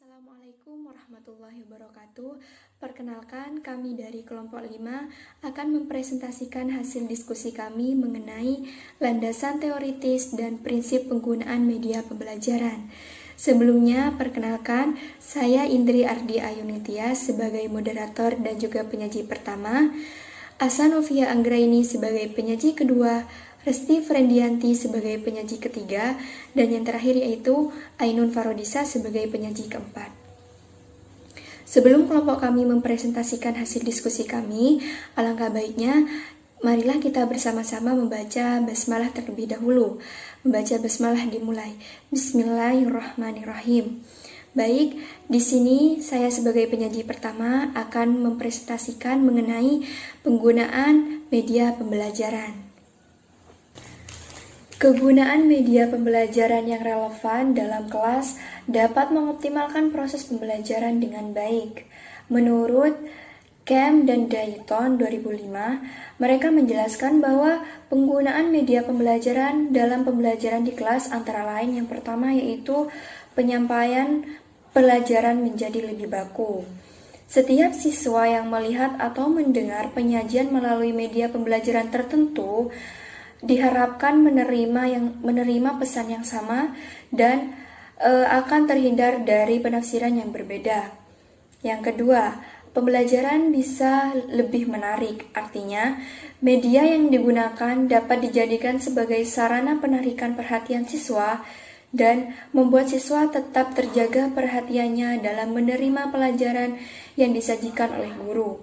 Assalamualaikum warahmatullahi wabarakatuh. Perkenalkan, kami dari kelompok 5 akan mempresentasikan hasil diskusi kami mengenai landasan teoritis dan prinsip penggunaan media pembelajaran. Sebelumnya, perkenalkan, saya Indri Ardi Ayunitia sebagai moderator dan juga penyaji pertama, Asanovia Anggraini sebagai penyaji kedua, Resti Frendianti sebagai penyaji ketiga, dan yang terakhir yaitu Ainun Farodisa sebagai penyaji keempat. Sebelum kelompok kami mempresentasikan hasil diskusi kami, alangkah baiknya marilah kita bersama-sama membaca basmalah terlebih dahulu. Membaca basmalah dimulai. Bismillahirrahmanirrahim. Baik, di sini saya sebagai penyaji pertama akan mempresentasikan mengenai penggunaan media pembelajaran. Kegunaan media pembelajaran yang relevan dalam kelas dapat mengoptimalkan proses pembelajaran dengan baik. Menurut Cam dan Dayton 2005, mereka menjelaskan bahwa penggunaan media pembelajaran dalam pembelajaran di kelas antara lain yang pertama yaitu penyampaian pelajaran menjadi lebih baku. Setiap siswa yang melihat atau mendengar penyajian melalui media pembelajaran tertentu diharapkan menerima pesan yang sama dan akan terhindar dari penafsiran yang berbeda. Yang kedua, pembelajaran bisa lebih menarik. Artinya, media yang digunakan dapat dijadikan sebagai sarana penarikan perhatian siswa dan membuat siswa tetap terjaga perhatiannya dalam menerima pelajaran yang disajikan oleh guru.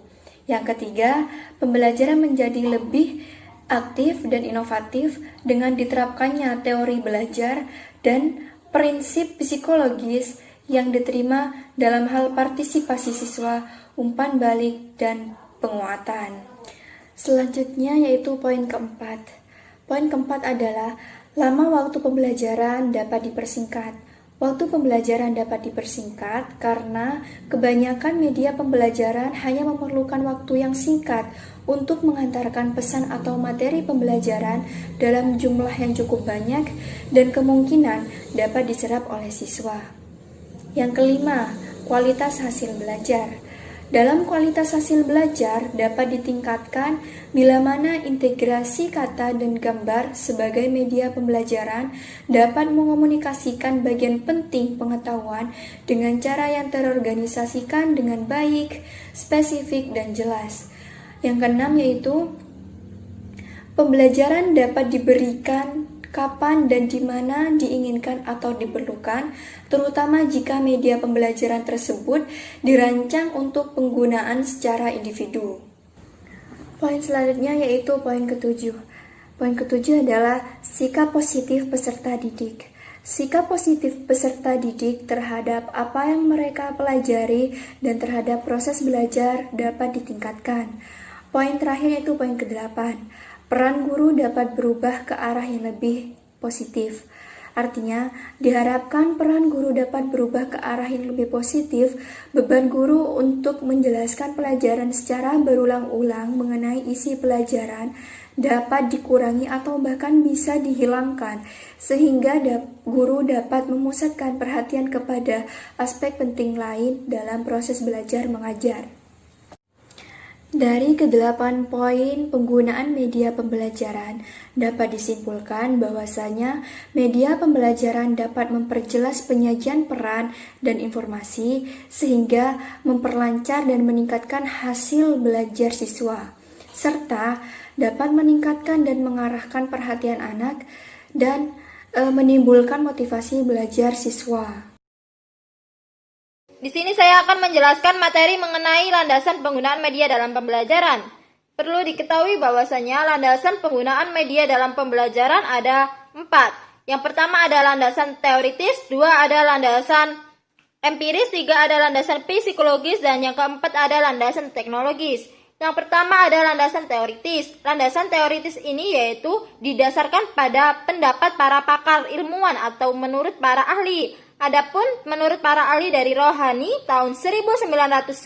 Yang ketiga, pembelajaran menjadi lebih aktif dan inovatif dengan diterapkannya teori belajar dan prinsip psikologis yang diterima dalam hal partisipasi siswa, umpan balik, dan penguatan. Selanjutnya yaitu poin keempat. Poin keempat adalah lama waktu pembelajaran dapat dipersingkat. Waktu pembelajaran dapat dipersingkat karena kebanyakan media pembelajaran hanya memerlukan waktu yang singkat untuk mengantarkan pesan atau materi pembelajaran dalam jumlah yang cukup banyak dan kemungkinan dapat diserap oleh siswa. Yang kelima, kualitas hasil belajar. Dalam kualitas hasil belajar dapat ditingkatkan bila mana integrasi kata dan gambar sebagai media pembelajaran dapat mengomunikasikan bagian penting pengetahuan dengan cara yang terorganisasikan dengan baik, spesifik, dan jelas. Yang keenam yaitu pembelajaran dapat diberikan kapan dan di mana diinginkan atau diperlukan, terutama jika media pembelajaran tersebut dirancang untuk penggunaan secara individu. Poin selanjutnya yaitu poin ketujuh. Poin ketujuh adalah sikap positif peserta didik. Sikap positif peserta didik terhadap apa yang mereka pelajari dan terhadap proses belajar dapat ditingkatkan. Poin terakhir yaitu poin ke-8. Peran guru dapat berubah ke arah yang lebih positif. Artinya, diharapkan peran guru dapat berubah ke arah yang lebih positif. Beban guru untuk menjelaskan pelajaran secara berulang-ulang mengenai isi pelajaran dapat dikurangi atau bahkan bisa dihilangkan, sehingga guru dapat memusatkan perhatian kepada aspek penting lain dalam proses belajar mengajar. Dari ke-8 poin penggunaan media pembelajaran, dapat disimpulkan bahwasanya media pembelajaran dapat memperjelas penyajian peran dan informasi sehingga memperlancar dan meningkatkan hasil belajar siswa, serta dapat meningkatkan dan mengarahkan perhatian anak dan menimbulkan motivasi belajar siswa. Di sini saya akan menjelaskan materi mengenai landasan penggunaan media dalam pembelajaran. Perlu diketahui bahwasanya landasan penggunaan media dalam pembelajaran ada 4. Yang pertama ada landasan teoritis, 2 ada landasan empiris, 3 ada landasan psikologis, dan yang keempat ada landasan teknologis. Yang pertama ada landasan teoritis. Landasan teoritis ini yaitu didasarkan pada pendapat para pakar ilmuwan atau menurut para ahli. Adapun menurut para ahli dari Rohani tahun 1997,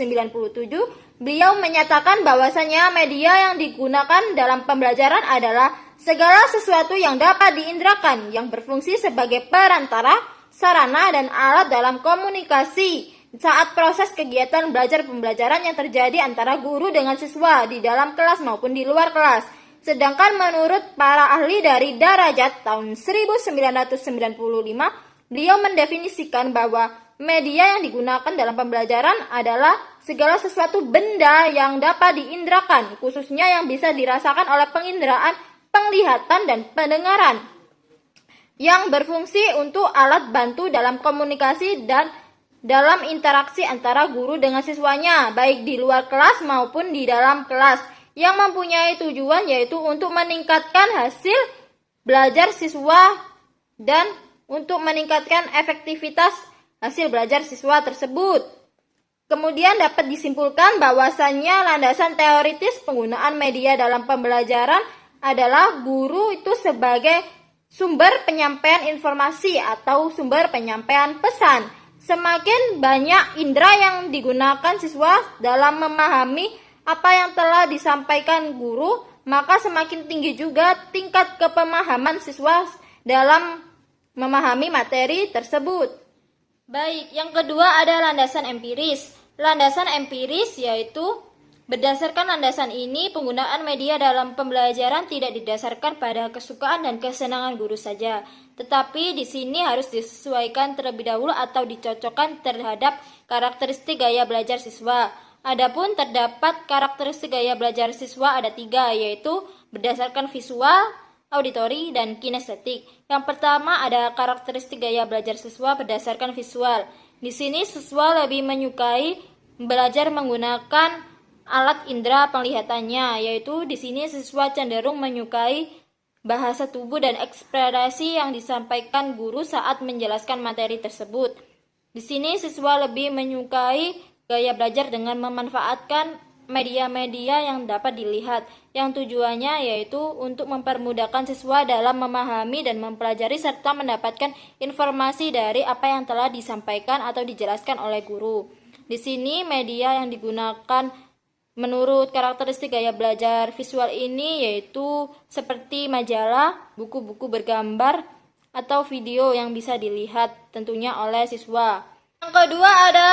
beliau menyatakan bahwasanya media yang digunakan dalam pembelajaran adalah segala sesuatu yang dapat diindrakan yang berfungsi sebagai perantara sarana dan alat dalam komunikasi saat proses kegiatan belajar pembelajaran yang terjadi antara guru dengan siswa di dalam kelas maupun di luar kelas. Sedangkan menurut para ahli dari Darajat tahun 1995, beliau mendefinisikan bahwa media yang digunakan dalam pembelajaran adalah segala sesuatu benda yang dapat diindrakan, khususnya yang bisa dirasakan oleh penginderaan penglihatan dan pendengaran, yang berfungsi untuk alat bantu dalam komunikasi dan dalam interaksi antara guru dengan siswanya, baik di luar kelas maupun di dalam kelas, yang mempunyai tujuan yaitu untuk meningkatkan hasil belajar siswa dan untuk meningkatkan efektivitas hasil belajar siswa tersebut. Kemudian dapat disimpulkan bahwasannya landasan teoritis penggunaan media dalam pembelajaran adalah guru itu sebagai sumber penyampaian informasi atau sumber penyampaian pesan. Semakin banyak indera yang digunakan siswa dalam memahami apa yang telah disampaikan guru, maka semakin tinggi juga tingkat kepemahaman siswa dalam memahami materi tersebut. Baik, yang kedua ada landasan empiris. Landasan empiris yaitu berdasarkan landasan ini, penggunaan media dalam pembelajaran tidak didasarkan pada kesukaan dan kesenangan guru saja, tetapi di sini harus disesuaikan terlebih dahulu atau dicocokkan terhadap karakteristik gaya belajar siswa. Adapun terdapat karakteristik gaya belajar siswa ada 3, yaitu berdasarkan visual, auditori, dan kinestetik. Yang pertama ada karakteristik gaya belajar siswa berdasarkan visual. Di sini siswa lebih menyukai belajar menggunakan alat indera penglihatannya, yaitu di sini siswa cenderung menyukai bahasa tubuh dan ekspresi yang disampaikan guru saat menjelaskan materi tersebut. Di sini siswa lebih menyukai gaya belajar dengan memanfaatkan media-media yang dapat dilihat, yang tujuannya yaitu untuk mempermudahkan siswa dalam memahami dan mempelajari serta mendapatkan informasi dari apa yang telah disampaikan atau dijelaskan oleh guru. Di sini media yang digunakan menurut karakteristik gaya belajar visual ini yaitu seperti majalah, buku-buku bergambar, atau video yang bisa dilihat tentunya oleh siswa. Yang kedua ada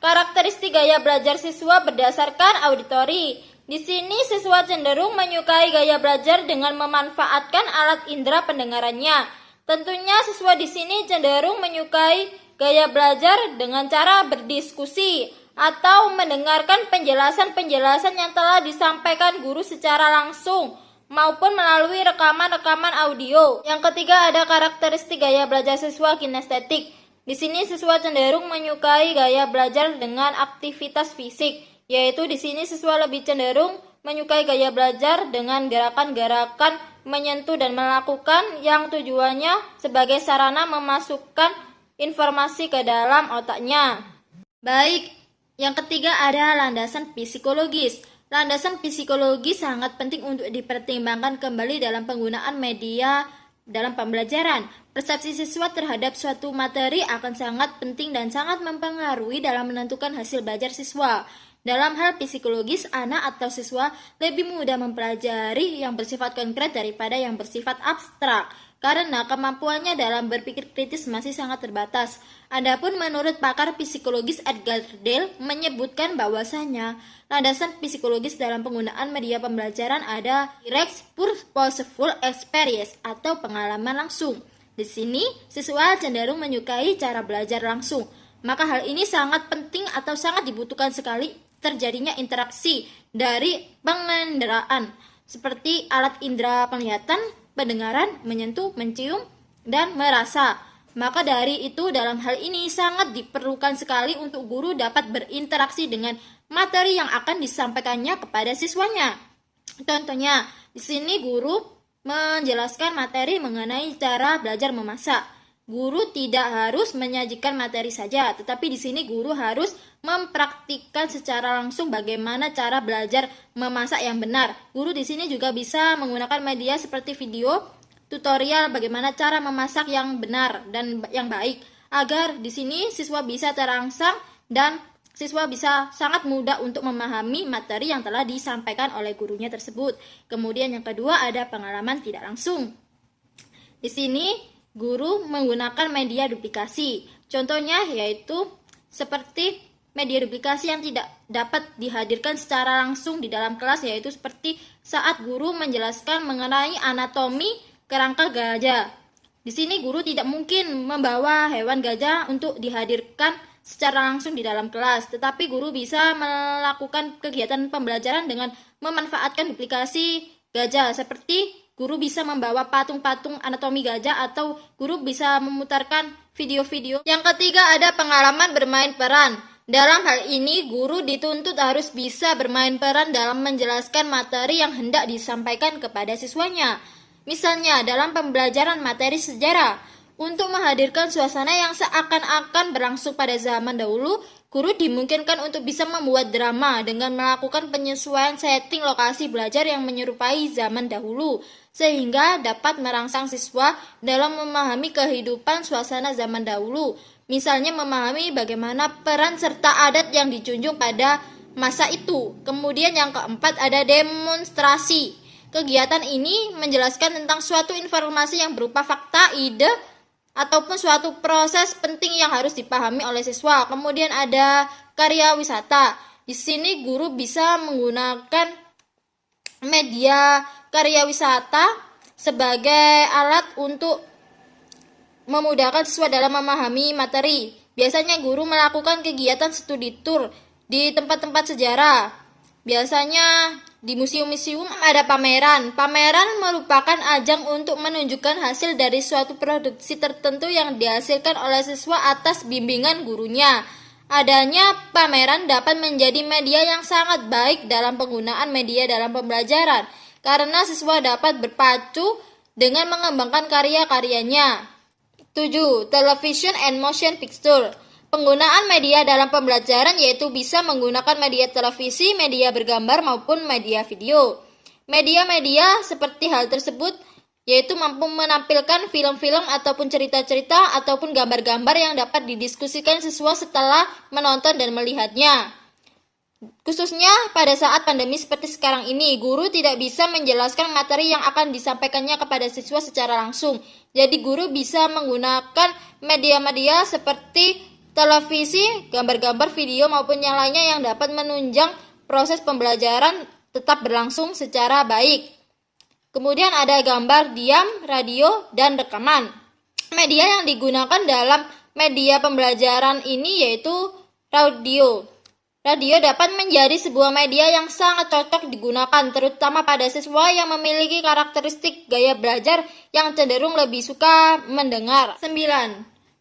karakteristik gaya belajar siswa berdasarkan auditori. Di sini siswa cenderung menyukai gaya belajar dengan memanfaatkan alat indera pendengarannya. Tentunya siswa di sini cenderung menyukai gaya belajar dengan cara berdiskusi atau mendengarkan penjelasan-penjelasan yang telah disampaikan guru secara langsung maupun melalui rekaman-rekaman audio. Yang ketiga ada karakteristik gaya belajar siswa kinestetik. Di sini siswa cenderung menyukai gaya belajar dengan aktivitas fisik, yaitu di sini siswa lebih cenderung menyukai gaya belajar dengan gerakan-gerakan menyentuh dan melakukan yang tujuannya sebagai sarana memasukkan informasi ke dalam otaknya. Baik, yang ketiga ada landasan psikologis. Landasan psikologis sangat penting untuk dipertimbangkan kembali dalam penggunaan media dalam pembelajaran. Persepsi siswa terhadap suatu materi akan sangat penting dan sangat mempengaruhi dalam menentukan hasil belajar siswa. Dalam hal psikologis, anak atau siswa lebih mudah mempelajari yang bersifat konkret daripada yang bersifat abstrak, karena kemampuannya dalam berpikir kritis masih sangat terbatas. Adapun menurut pakar psikologis Edgar Dale menyebutkan bahwasanya landasan psikologis dalam penggunaan media pembelajaran ada direct purposeful experience atau pengalaman langsung. Di sini siswa cenderung menyukai cara belajar langsung. Maka hal ini sangat penting atau sangat dibutuhkan sekali terjadinya interaksi dari pengenderaan seperti alat indera penglihatan, pendengaran, menyentuh, mencium, dan merasa. Maka dari itu dalam hal ini sangat diperlukan sekali untuk guru dapat berinteraksi dengan materi yang akan disampaikannya kepada siswanya. Contohnya, di sini guru menjelaskan materi mengenai cara belajar memasak. Guru tidak harus menyajikan materi saja, tetapi di sini guru harus mempraktikkan secara langsung bagaimana cara belajar memasak yang benar. Guru di sini juga bisa menggunakan media seperti video, tutorial bagaimana cara memasak yang benar dan yang baik, agar di sini siswa bisa terangsang dan siswa bisa sangat mudah untuk memahami materi yang telah disampaikan oleh gurunya tersebut. Kemudian yang kedua ada pengalaman tidak langsung. Di sini guru menggunakan media duplikasi. Contohnya yaitu seperti media duplikasi yang tidak dapat dihadirkan secara langsung di dalam kelas, yaitu seperti saat guru menjelaskan mengenai anatomi kerangka gajah. Di sini guru tidak mungkin membawa hewan gajah untuk dihadirkan secara langsung di dalam kelas, tetapi guru bisa melakukan kegiatan pembelajaran dengan memanfaatkan duplikasi gajah, seperti guru bisa membawa patung-patung anatomi gajah atau guru bisa memutarkan video-video. Yang ketiga, ada pengalaman bermain peran. Dalam hal ini, guru dituntut harus bisa bermain peran dalam menjelaskan materi yang hendak disampaikan kepada siswanya. Misalnya, dalam pembelajaran materi sejarah, untuk menghadirkan suasana yang seakan-akan berlangsung pada zaman dahulu, guru dimungkinkan untuk bisa membuat drama dengan melakukan penyesuaian setting lokasi belajar yang menyerupai zaman dahulu, sehingga dapat merangsang siswa dalam memahami kehidupan suasana zaman dahulu. Misalnya memahami bagaimana peran serta adat yang dijunjung pada masa itu. Kemudian yang keempat, ada demonstrasi. Kegiatan ini menjelaskan tentang suatu informasi yang berupa fakta, ide, ataupun suatu proses penting yang harus dipahami oleh siswa. Kemudian ada karya wisata. Di sini guru bisa menggunakan media karya wisata sebagai alat untuk memudahkan siswa dalam memahami materi. Biasanya guru melakukan kegiatan studi tour di tempat-tempat sejarah. Biasanya di museum-museum ada pameran. Pameran merupakan ajang untuk menunjukkan hasil dari suatu produksi tertentu yang dihasilkan oleh siswa atas bimbingan gurunya. Adanya pameran dapat menjadi media yang sangat baik dalam penggunaan media dalam pembelajaran, karena siswa dapat berpacu dengan mengembangkan karya-karyanya. 7. Television and motion picture. Penggunaan media dalam pembelajaran yaitu bisa menggunakan media televisi, media bergambar maupun media video. Media-media seperti hal tersebut yaitu mampu menampilkan film-film ataupun cerita-cerita ataupun gambar-gambar yang dapat didiskusikan siswa setelah menonton dan melihatnya. Khususnya pada saat pandemi seperti sekarang ini, guru tidak bisa menjelaskan materi yang akan disampaikannya kepada siswa secara langsung. Jadi guru bisa menggunakan media-media seperti televisi, gambar-gambar, video maupun yang lainnya yang dapat menunjang proses pembelajaran tetap berlangsung secara baik. Kemudian ada gambar diam, radio, dan rekaman. Media yang digunakan dalam media pembelajaran ini yaitu radio. Radio dapat menjadi sebuah media yang sangat cocok digunakan, terutama pada siswa yang memiliki karakteristik gaya belajar yang cenderung lebih suka mendengar. 9.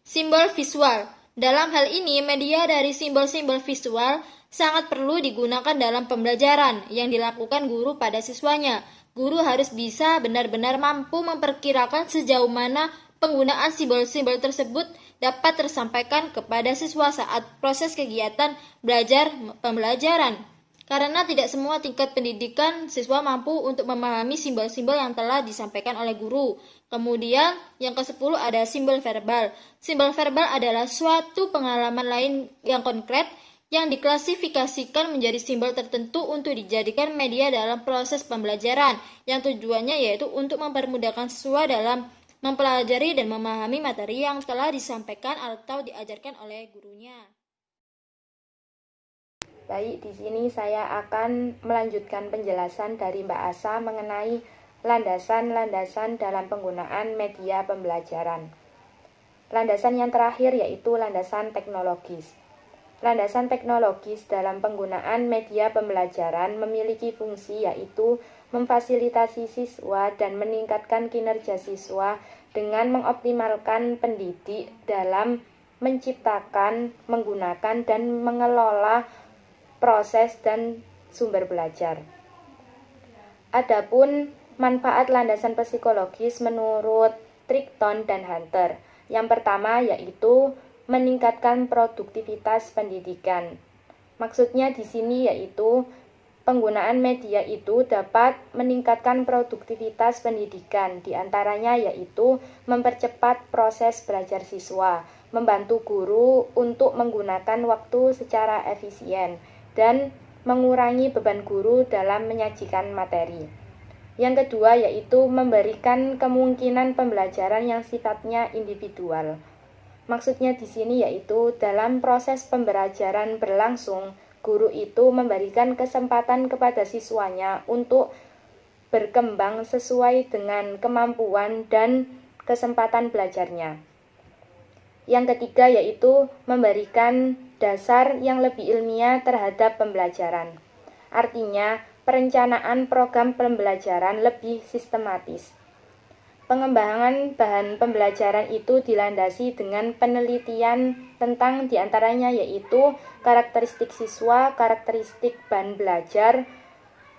Simbol visual. Dalam hal ini, media dari simbol-simbol visual sangat perlu digunakan dalam pembelajaran yang dilakukan guru pada siswanya. Guru harus bisa benar-benar mampu memperkirakan sejauh mana penggunaan simbol-simbol tersebut dapat tersampaikan kepada siswa saat proses kegiatan belajar pembelajaran. Karena tidak semua tingkat pendidikan siswa mampu untuk memahami simbol-simbol yang telah disampaikan oleh guru. Kemudian yang ke-10 ada simbol verbal. Simbol verbal adalah suatu pengalaman lain yang konkret yang diklasifikasikan menjadi simbol tertentu untuk dijadikan media dalam proses pembelajaran, yang tujuannya yaitu untuk mempermudahkan siswa dalam mempelajari dan memahami materi yang telah disampaikan atau diajarkan oleh gurunya. Baik, di sini saya akan melanjutkan penjelasan dari Mbak Asa mengenai landasan-landasan dalam penggunaan media pembelajaran. Landasan yang terakhir yaitu landasan teknologis. Landasan teknologis dalam penggunaan media pembelajaran memiliki fungsi yaitu memfasilitasi siswa dan meningkatkan kinerja siswa dengan mengoptimalkan pendidik dalam menciptakan, menggunakan, dan mengelola proses dan sumber belajar. Adapun manfaat landasan psikologis menurut Crichton dan Hunter. Yang pertama yaitu meningkatkan produktivitas pendidikan. Maksudnya di sini yaitu penggunaan media itu dapat meningkatkan produktivitas pendidikan, di antaranya yaitu mempercepat proses belajar siswa, membantu guru untuk menggunakan waktu secara efisien, dan mengurangi beban guru dalam menyajikan materi. Yang kedua yaitu memberikan kemungkinan pembelajaran yang sifatnya individual. Maksudnya di sini yaitu dalam proses pembelajaran berlangsung, guru itu memberikan kesempatan kepada siswanya untuk berkembang sesuai dengan kemampuan dan kesempatan belajarnya. Yang ketiga yaitu memberikan dasar yang lebih ilmiah terhadap pembelajaran. Artinya, perencanaan program pembelajaran lebih sistematis. Pengembangan bahan pembelajaran itu dilandasi dengan penelitian tentang diantaranya yaitu karakteristik siswa, karakteristik bahan belajar,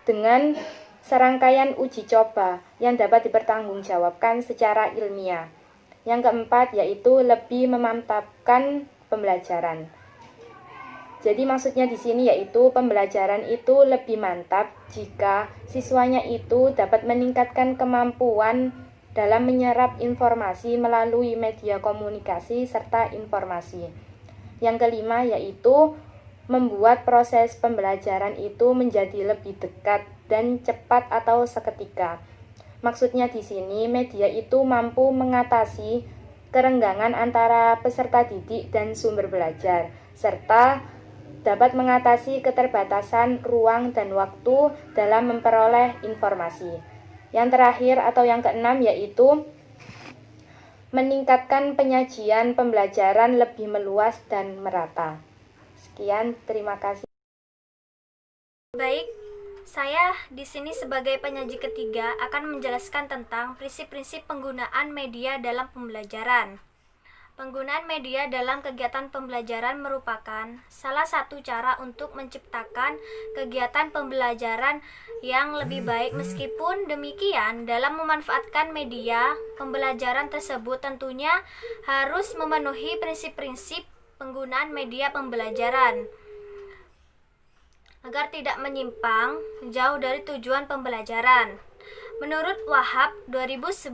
dengan serangkaian uji coba yang dapat dipertanggungjawabkan secara ilmiah. Yang keempat yaitu lebih memantapkan pembelajaran. Jadi maksudnya di sini yaitu pembelajaran itu lebih mantap jika siswanya itu dapat meningkatkan kemampuan dalam menyerap informasi melalui media komunikasi serta informasi. Yang kelima yaitu membuat proses pembelajaran itu menjadi lebih dekat dan cepat atau seketika. Maksudnya di sini media itu mampu mengatasi kerenggangan antara peserta didik dan sumber belajar, serta dapat mengatasi keterbatasan ruang dan waktu dalam memperoleh informasi. Yang terakhir atau yang keenam yaitu meningkatkan penyajian pembelajaran lebih meluas dan merata. Sekian, terima kasih. Baik, saya di sini sebagai penyaji ketiga akan menjelaskan tentang prinsip-prinsip penggunaan media dalam pembelajaran. Penggunaan media dalam kegiatan pembelajaran merupakan salah satu cara untuk menciptakan kegiatan pembelajaran yang lebih baik. Meskipun demikian, dalam memanfaatkan media pembelajaran tersebut tentunya harus memenuhi prinsip-prinsip penggunaan media pembelajaran agar tidak menyimpang jauh dari tujuan pembelajaran. Menurut Wahab 2011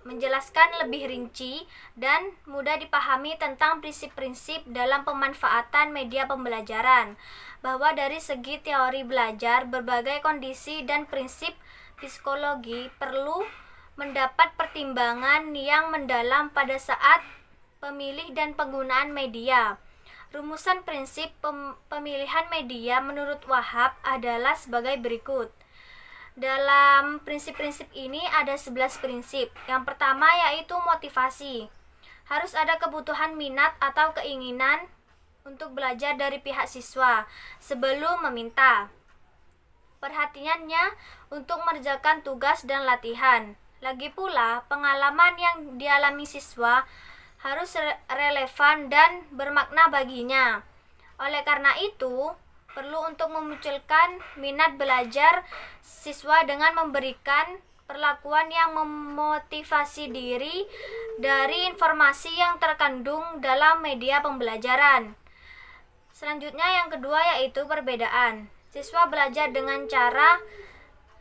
menjelaskan lebih rinci dan mudah dipahami tentang prinsip-prinsip dalam pemanfaatan media pembelajaran, bahwa dari segi teori belajar, berbagai kondisi dan prinsip psikologi perlu mendapat pertimbangan yang mendalam pada saat pemilih dan penggunaan media. Rumusan prinsip pemilihan media menurut Wahab adalah sebagai berikut. Dalam prinsip-prinsip ini ada 11 prinsip. Yang pertama yaitu motivasi. Harus ada kebutuhan minat atau keinginan untuk belajar dari pihak siswa sebelum meminta. Perhatiannya untuk mengerjakan tugas dan latihan. Lagi pula, pengalaman yang dialami siswa harus relevan dan bermakna baginya. Oleh karena itu, perlu untuk memunculkan minat belajar siswa dengan memberikan perlakuan yang memotivasi diri dari informasi yang terkandung dalam media pembelajaran. Selanjutnya yang kedua yaitu perbedaan. Siswa belajar dengan cara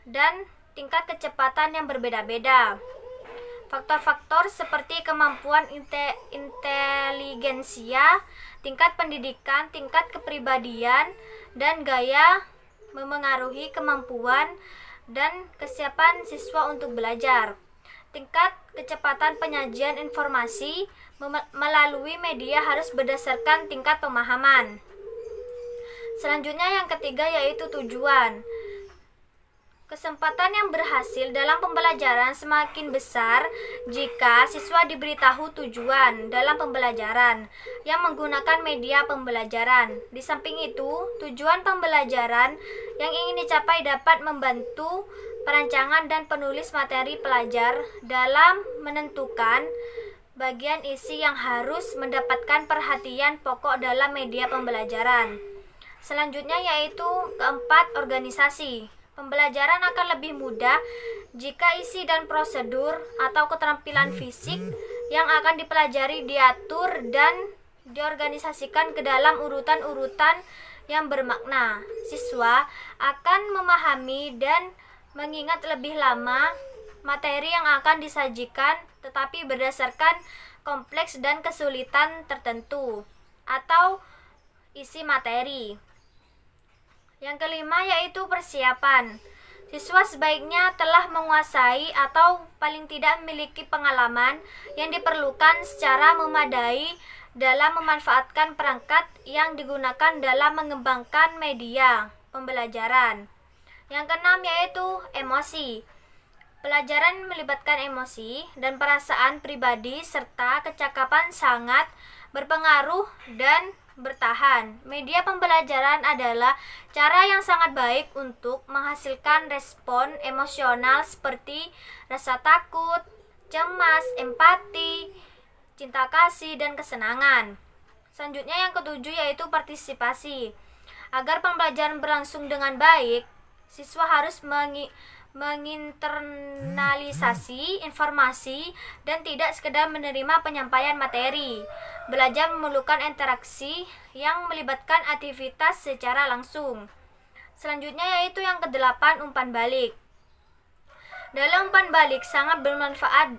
dan tingkat kecepatan yang berbeda-beda. Faktor-faktor seperti kemampuan inteligensia, tingkat pendidikan, tingkat kepribadian, dan gaya memengaruhi kemampuan dan kesiapan siswa untuk belajar. Tingkat kecepatan penyajian informasi melalui media harus berdasarkan tingkat pemahaman. Selanjutnya yang ketiga yaitu tujuan. Kesempatan yang berhasil dalam pembelajaran semakin besar jika siswa diberitahu tujuan dalam pembelajaran yang menggunakan media pembelajaran. Di samping itu, tujuan pembelajaran yang ingin dicapai dapat membantu perancangan dan penulis materi pelajar dalam menentukan bagian isi yang harus mendapatkan perhatian pokok dalam media pembelajaran. Selanjutnya yaitu keempat, organisasi. Pembelajaran akan lebih mudah jika isi dan prosedur atau keterampilan fisik yang akan dipelajari diatur dan diorganisasikan ke dalam urutan-urutan yang bermakna. Siswa akan memahami dan mengingat lebih lama materi yang akan disajikan, tetapi berdasarkan kompleks dan kesulitan tertentu atau isi materi. Yang kelima yaitu persiapan. Siswa sebaiknya telah menguasai atau paling tidak memiliki pengalaman yang diperlukan secara memadai dalam memanfaatkan perangkat yang digunakan dalam mengembangkan media pembelajaran. Yang keenam yaitu emosi. Pelajaran melibatkan emosi dan perasaan pribadi serta kecakapan sangat berpengaruh dan bertahan. Media pembelajaran adalah cara yang sangat baik untuk menghasilkan respon emosional seperti rasa takut, cemas, empati, cinta kasih, dan kesenangan. Selanjutnya yang ketujuh yaitu partisipasi. Agar pembelajaran berlangsung dengan baik, siswa harus menginternalisasi informasi dan tidak sekedar menerima penyampaian materi. Belajar memerlukan interaksi yang melibatkan aktivitas secara langsung. Selanjutnya yaitu yang kedelapan, umpan balik. Dalam umpan balik sangat bermanfaat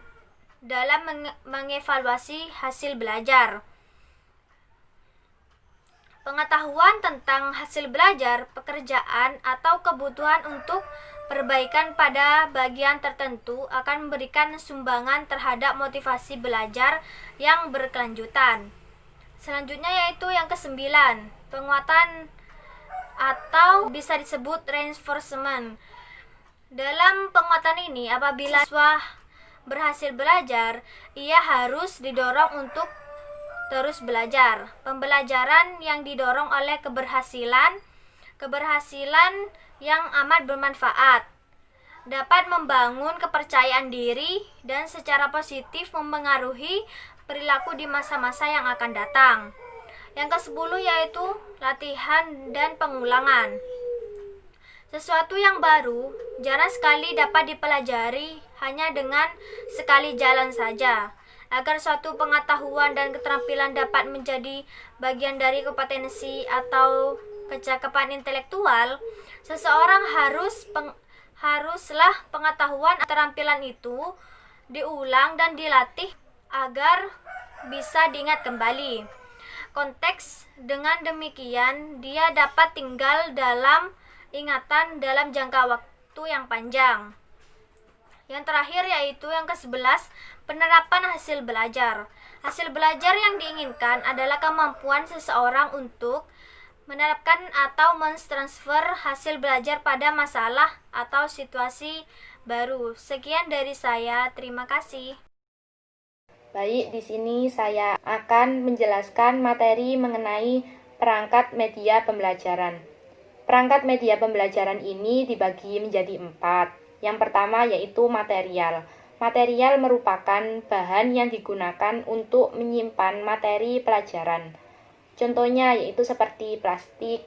dalam mengevaluasi hasil belajar. Pengetahuan tentang hasil belajar, pekerjaan, atau kebutuhan untuk perbaikan pada bagian tertentu akan memberikan sumbangan terhadap motivasi belajar yang berkelanjutan. Selanjutnya yaitu yang kesembilan, penguatan atau bisa disebut reinforcement. Dalam penguatan ini, apabila siswa berhasil belajar, ia harus didorong untuk terus belajar. Pembelajaran yang didorong oleh keberhasilan yang amat bermanfaat, dapat membangun kepercayaan diri dan secara positif mempengaruhi perilaku di masa-masa yang akan datang. Yang ke-10 yaitu latihan dan pengulangan. Sesuatu yang baru jarang sekali dapat dipelajari hanya dengan sekali jalan saja. Agar suatu pengetahuan dan keterampilan dapat menjadi bagian dari kompetensi atau kecakapan intelektual, seseorang haruslah pengetahuan atau keterampilan itu diulang dan dilatih agar bisa diingat kembali. Konteks dengan demikian dia dapat tinggal dalam ingatan dalam jangka waktu yang panjang. Yang terakhir yaitu yang ke-11, penerapan hasil belajar. Hasil belajar yang diinginkan adalah kemampuan seseorang untuk menerapkan atau mentransfer hasil belajar pada masalah atau situasi baru. Sekian dari saya, terima kasih. Baik, di sini saya akan menjelaskan materi mengenai perangkat media pembelajaran. Perangkat media pembelajaran ini dibagi menjadi 4. Yang pertama yaitu material. Material merupakan bahan yang digunakan untuk menyimpan materi pelajaran. Contohnya yaitu seperti plastik,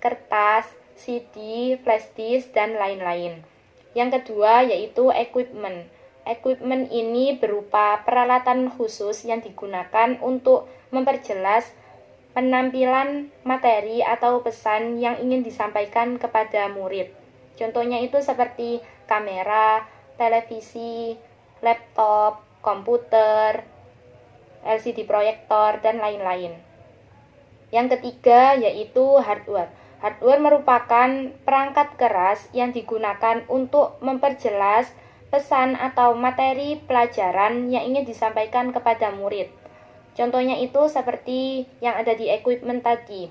kertas, CD, flash disk, dan lain-lain. Yang kedua yaitu equipment. Equipment ini berupa peralatan khusus yang digunakan untuk memperjelas penampilan materi atau pesan yang ingin disampaikan kepada murid. Contohnya itu seperti kamera, televisi, laptop, komputer, LCD proyektor, dan lain-lain. Yang ketiga yaitu hardware. Hardware merupakan perangkat keras yang digunakan untuk memperjelas pesan atau materi pelajaran yang ingin disampaikan kepada murid. Contohnya itu seperti yang ada di equipment tadi,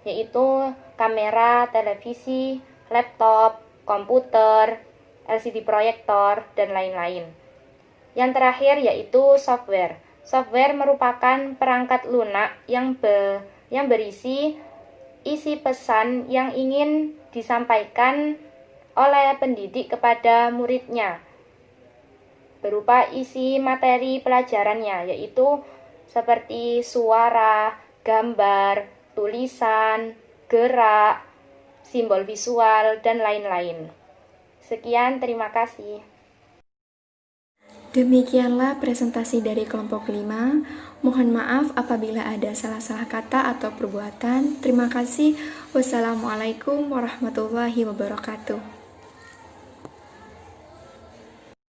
yaitu kamera, televisi, laptop, komputer, LCD proyektor, dan lain-lain. Yang terakhir yaitu software. Software merupakan perangkat lunak yang berisi isi pesan yang ingin disampaikan oleh pendidik kepada muridnya, berupa isi materi pelajarannya, yaitu seperti suara, gambar, tulisan, gerak, simbol visual, dan lain-lain. Sekian, terima kasih. Demikianlah presentasi dari kelompok 5. Mohon maaf apabila ada salah-salah kata atau perbuatan. Terima kasih. Wassalamualaikum warahmatullahi wabarakatuh.